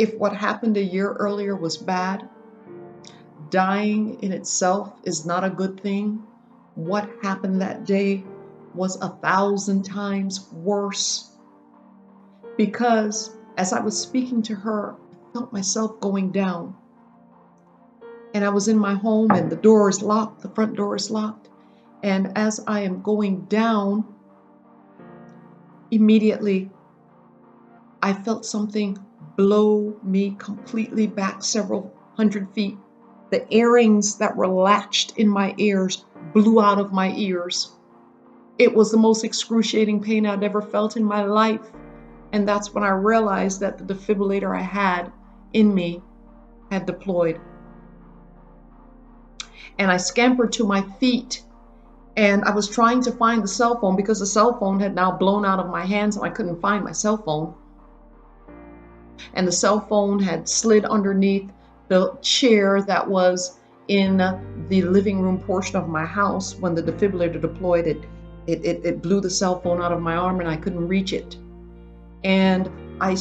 if what happened a year earlier was bad, dying in itself is not a good thing, what happened that day was 1,000 times worse. Because as I was speaking to her, I felt myself going down. And I was in my home and the door is locked, the front door is locked. And as I am going down, immediately I felt something blow me completely back several hundred feet. The earrings that were latched in my ears blew out of my ears. It was the most excruciating pain I'd ever felt in my life. And that's when I realized that the defibrillator I had in me had deployed. And I scampered to my feet and I was trying to find the cell phone because the cell phone had now blown out of my hands and I couldn't find my cell phone. And the cell phone had slid underneath the chair that was in the living room portion of my house. When the defibrillator deployed, it blew the cell phone out of my arm and I couldn't reach it. And I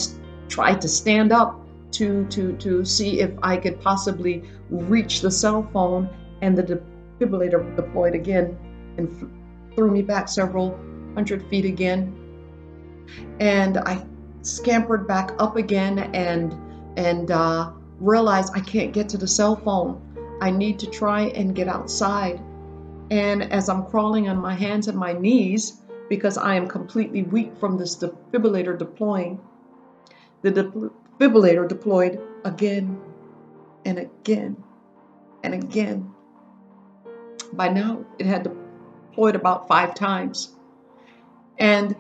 tried to stand up to see if I could possibly reach the cell phone, and the defibrillator deployed again and threw me back several hundred feet again. And I scampered back up again and realized I can't get to the cell phone. I need to try and get outside. And as I'm crawling on my hands and my knees, because I am completely weak from this defibrillator deploying, the defibrillator deployed again and again and again. By now, it had deployed about 5 times. And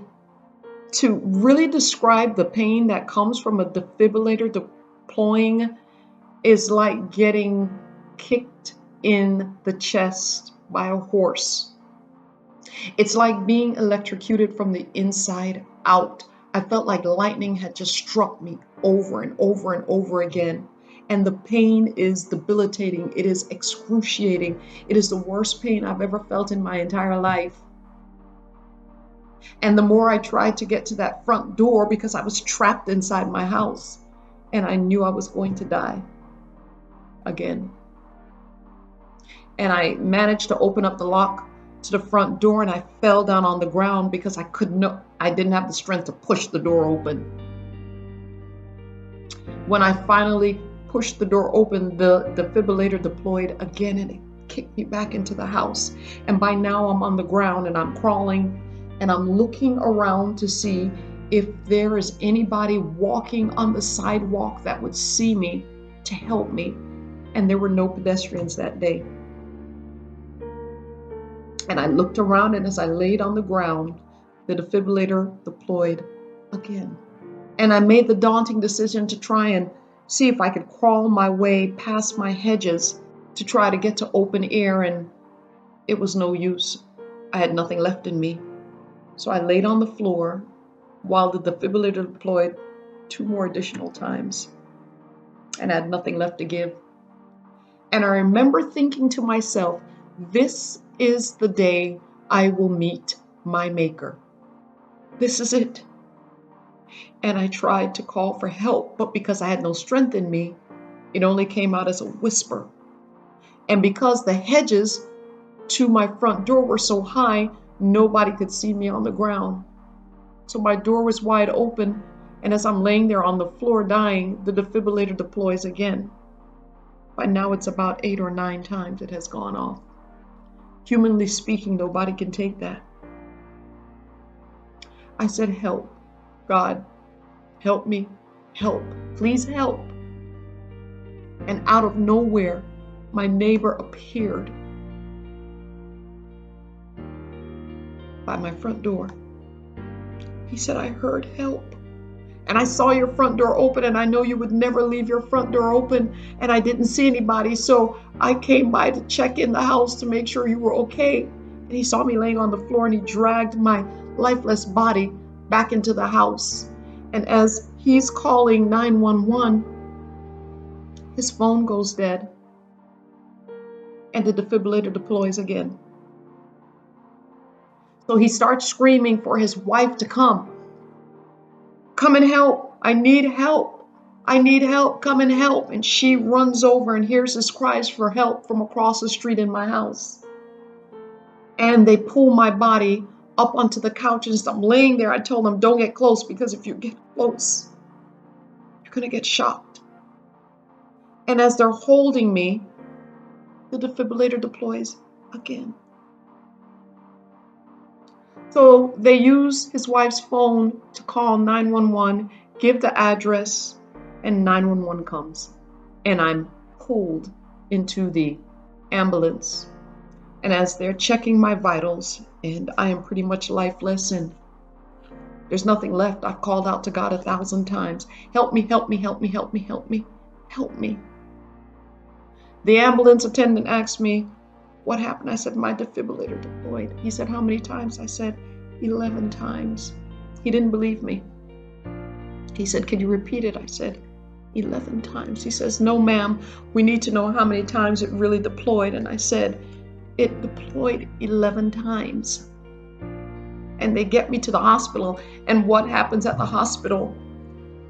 to really describe the pain that comes from a defibrillator deploying is like getting kicked in the chest by a horse. It's like being electrocuted from the inside out. I felt like lightning had just struck me over and over and over again. And the pain is debilitating. It is excruciating. It is the worst pain I've ever felt in my entire life. And the more I tried to get to that front door, because I was trapped inside my house and I knew I was going to die again. And I managed to open up the lock to the front door and I fell down on the ground because I didn't have the strength to push the door open. When I finally pushed the door open, the defibrillator deployed again and it kicked me back into the house. And by now I'm on the ground and I'm crawling and I'm looking around to see if there is anybody walking on the sidewalk that would see me to help me. And there were no pedestrians that day. And I looked around, and as I laid on the ground, the defibrillator deployed again. And I made the daunting decision to try and see if I could crawl my way past my hedges to try to get to open air, and it was no use. I had nothing left in me. So I laid on the floor while the defibrillator deployed 2 more additional times, and I had nothing left to give. And I remember thinking to myself, this is the day I will meet my Maker. This is it. And I tried to call for help, but because I had no strength in me, it only came out as a whisper. And because the hedges to my front door were so high, nobody could see me on the ground. So my door was wide open, and as I'm laying there on the floor dying, the defibrillator deploys again. By now it's about 8 or 9 times it has gone off. Humanly speaking, nobody can take that. I said, help, God, help me, help, please help. And out of nowhere, my neighbor appeared by my front door. He said, I heard help. And I saw your front door open, and I know you would never leave your front door open, and I didn't see anybody, so I came by to check in the house to make sure you were okay. And he saw me laying on the floor, and he dragged my lifeless body back into the house. And as he's calling 911, his phone goes dead, and the defibrillator deploys again. So he starts screaming for his wife to come and help. I need help. I need help, come and help. And she runs over and hears his cries for help from across the street in my house. And they pull my body up onto the couch, and as I'm laying there, I told them, don't get close, because if you get close, you're going to get shocked. And as they're holding me, the defibrillator deploys again. So they use his wife's phone to call 911, give the address, and 911 comes. And I'm pulled into the ambulance. And as they're checking my vitals, and I am pretty much lifeless, and there's nothing left, I've called out to God 1,000 times. Help me, help me, help me, help me, help me, help me. The ambulance attendant asked me, what happened? I said, my defibrillator deployed. He said, how many times? I said, 11 times. He didn't believe me. He said, can you repeat it? I said, 11 times. He says, no, ma'am, we need to know how many times it really deployed. And I said, it deployed 11 times. And they get me to the hospital. And what happens at the hospital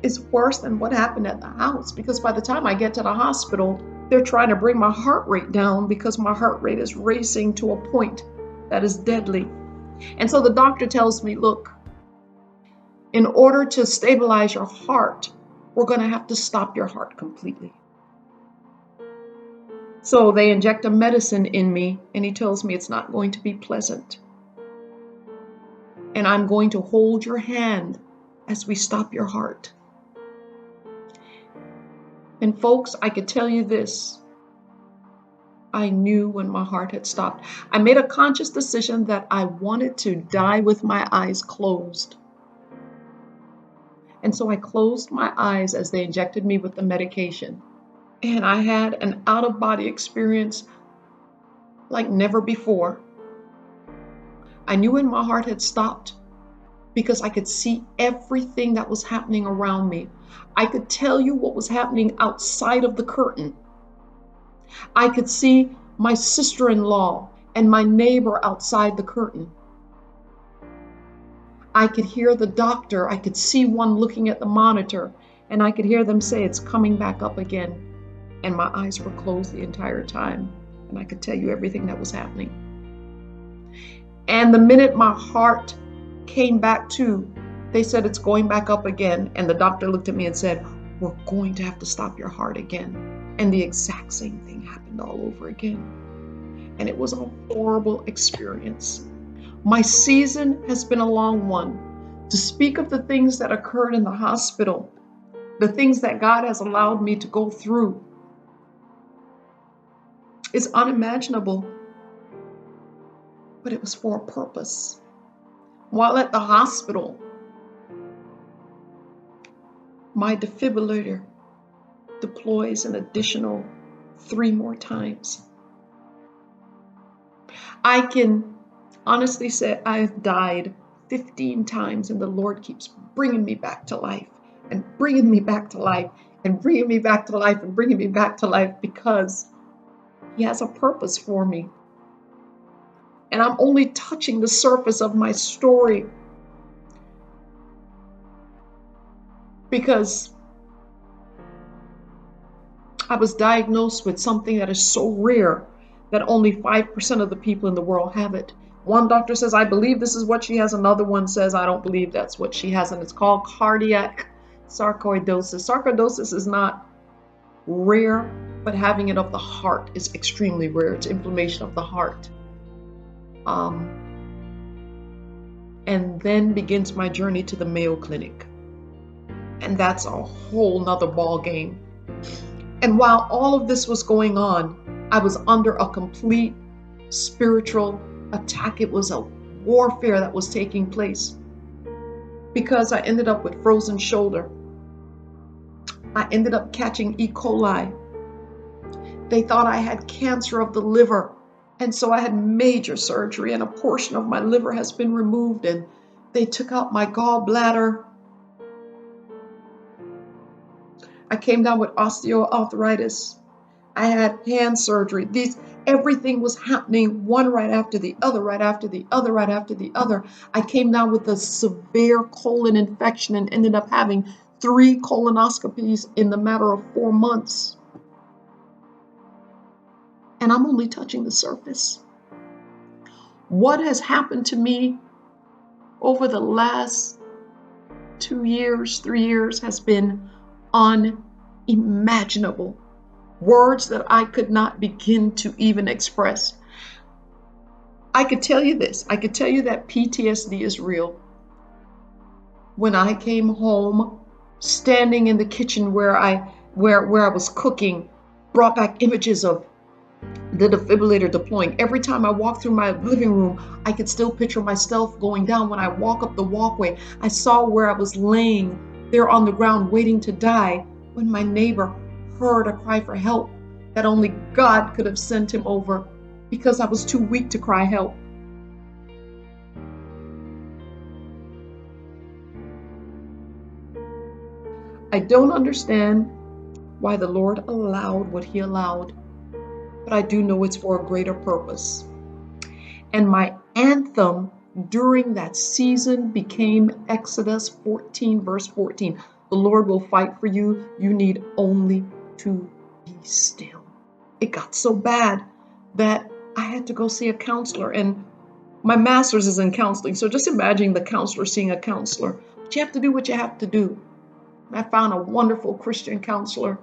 is worse than what happened at the house. Because by the time I get to the hospital, they're trying to bring my heart rate down because my heart rate is racing to a point that is deadly. And so the doctor tells me, look, in order to stabilize your heart, we're going to have to stop your heart completely. So they inject a medicine in me, and he tells me it's not going to be pleasant. And I'm going to hold your hand as we stop your heart. And folks, I could tell you this. I knew when my heart had stopped. I made a conscious decision that I wanted to die with my eyes closed. And so I closed my eyes as they injected me with the medication. And I had an out-of-body experience like never before. I knew when my heart had stopped because I could see everything that was happening around me. I could tell you what was happening outside of the curtain. I could see my sister-in-law and my neighbor outside the curtain. I could hear the doctor. I could see one looking at the monitor, and I could hear them say, it's coming back up again. And my eyes were closed the entire time, and I could tell you everything that was happening. And the minute my heart came back to, they said, it's going back up again. And the doctor looked at me and said, we're going to have to stop your heart again. And the exact same thing happened all over again. And it was a horrible experience. My season has been a long one. To speak of the things that occurred in the hospital, the things that God has allowed me to go through, is unimaginable. But it was for a purpose. While at the hospital, my defibrillator deploys an additional 3 more times. I can honestly say I've died 15 times, and the Lord keeps bringing me back to life and bringing me back to life and bringing me back to life and bringing me back to life, because He has a purpose for me. And I'm only touching the surface of my story because I was diagnosed with something that is so rare that only 5% of the people in the world have it. One doctor says, I believe this is what she has. Another one says, I don't believe that's what she has. And it's called cardiac sarcoidosis. Sarcoidosis is not rare, but having it of the heart is extremely rare. It's inflammation of the heart. And then begins my journey to the Mayo Clinic. And that's a whole nother ball game. And while all of this was going on, I was under a complete spiritual attack. It was a warfare that was taking place because I ended up with frozen shoulder. I ended up catching E. coli. They thought I had cancer of the liver. And so I had major surgery, and a portion of my liver has been removed, and they took out my gallbladder. I came down with osteoarthritis. I had hand surgery. Everything was happening one right after the other, right after the other, right after the other. I came down with a severe colon infection and ended up having 3 colonoscopies in the matter of 4 months. And I'm only touching the surface. What has happened to me over the last 2 years, 3 years has been unimaginable. Words that I could not begin to even express. I could tell you this. I could tell you that PTSD is real. When I came home, standing in the kitchen where I was cooking, brought back images of the defibrillator deploying. Every time I walked through my living room, I could still picture myself going down. When I walk up the walkway, I saw where I was laying there on the ground waiting to die when my neighbor heard a cry for help that only God could have sent him over because I was too weak to cry help. I don't understand why the Lord allowed what He allowed, but I do know it's for a greater purpose. And my anthem during that season became Exodus 14, verse 14. The Lord will fight for you. You need only to be still. It got so bad that I had to go see a counselor, and my master's is in counseling. So just imagine the counselor seeing a counselor. But you have to do what you have to do. I found a wonderful Christian counselor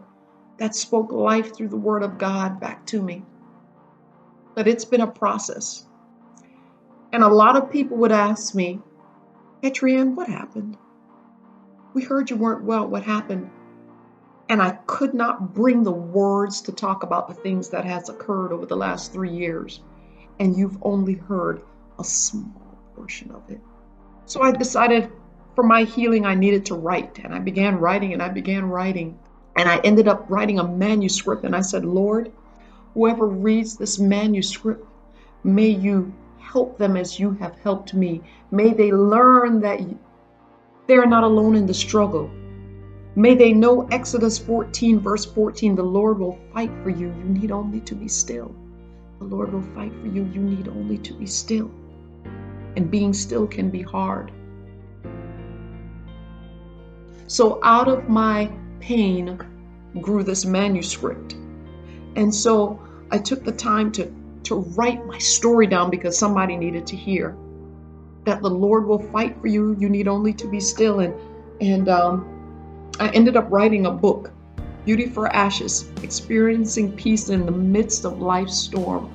that spoke life through the Word of God back to me. But it's been a process. And a lot of people would ask me, Petre-Ann, what happened? We heard you weren't well. What happened? And I could not bring the words to talk about the things that has occurred over the last 3 years. And you've only heard a small portion of it. So I decided for my healing, I needed to write. And I began writing and I began writing. And I ended up writing a manuscript. And I said, Lord, whoever reads this manuscript, may you help them as you have helped me. May they learn that they're not alone in the struggle. May they know Exodus 14, verse 14, the Lord will fight for you. You need only to be still. The Lord will fight for you. You need only to be still. And being still can be hard. So out of my pain grew this manuscript. And so I took the time to write my story down because somebody needed to hear that the Lord will fight for you. You need only to be still. And I ended up writing a book, Beauty for Ashes, Experiencing Peace in the Midst of Life's Storm.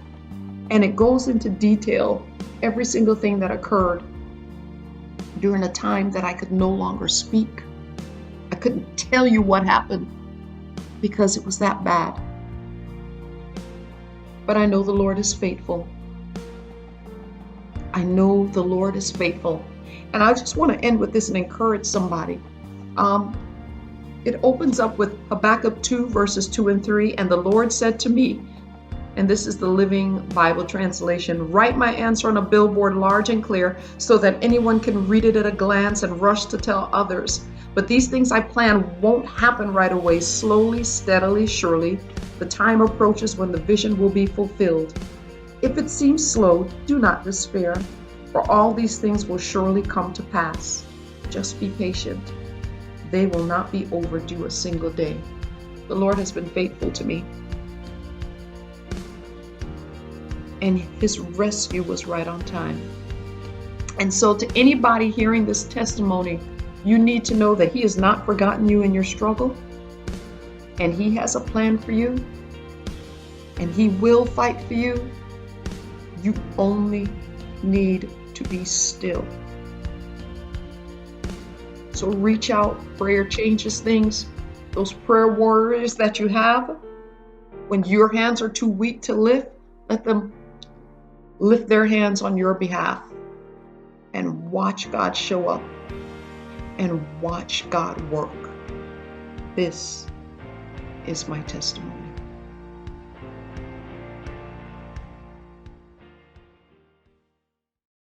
And it goes into detail every single thing that occurred during a time that I could no longer speak. I couldn't tell you what happened because it was that bad. But I know the Lord is faithful. I know the Lord is faithful. And I just want to end with this and encourage somebody. It opens up with Habakkuk 2, verses 2 and 3. And the Lord said to me, and this is the Living Bible translation, write my answer on a billboard large and clear so that anyone can read it at a glance and rush to tell others. But these things I plan won't happen right away. Slowly, steadily, surely, the time approaches when the vision will be fulfilled. If it seems slow, do not despair, for all these things will surely come to pass. Just be patient. They will not be overdue a single day. The Lord has been faithful to me. And His rescue was right on time. And so to anybody hearing this testimony, you need to know that He has not forgotten you in your struggle. And He has a plan for you. And He will fight for you. You only need to be still. So reach out. Prayer changes things. Those prayer warriors that you have, when your hands are too weak to lift, let them lift their hands on your behalf and watch God show up and watch God work. This is my testimony.